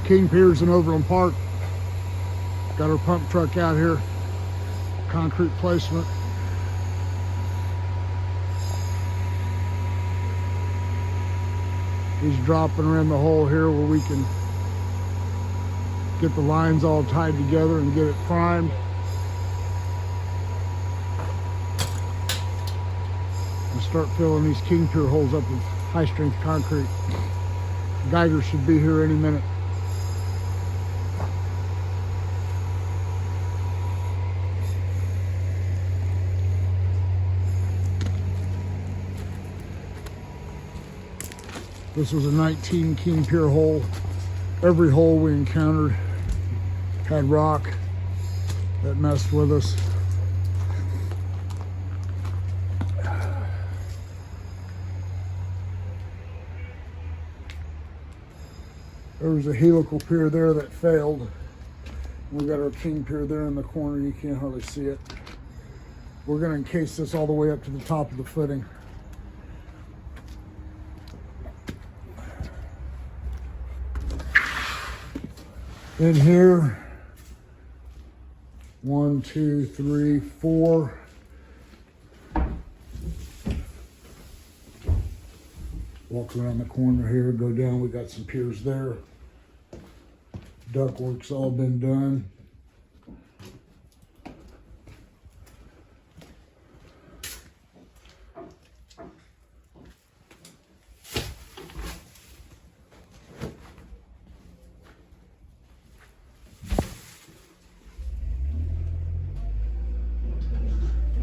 King Piers in Overland Park. Got our pump truck out here. Concrete placement. He's dropping around the hole here where we can get the lines all tied together and get it primed. And start filling these King Pier holes up with high strength concrete. Geiger should be here any minute. This was a 19 King Pier hole. Every hole we encountered had rock that messed with us. There was a helical pier there that failed. We got our King Pier there in the corner. You can't hardly see it. We're going to encase this all the way up to the top of the footing. In here, 1, 2, 3, 4. Walk around the corner here, go down, we got some piers there. Ductwork's all been done.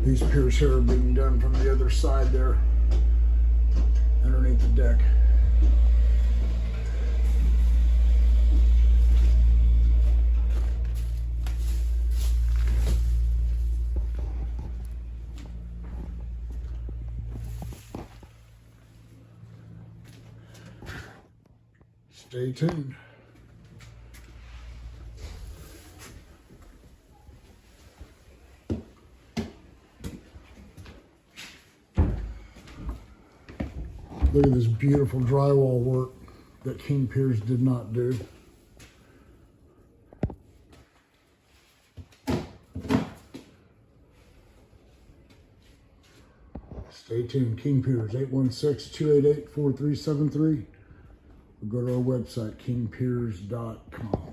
These piers here are being done from the other side there, underneath the deck. Stay tuned. Look at this beautiful drywall work that King Piers did not do. Stay tuned. King Piers, 816-288-4373. Or go to our website, kingpiers.com.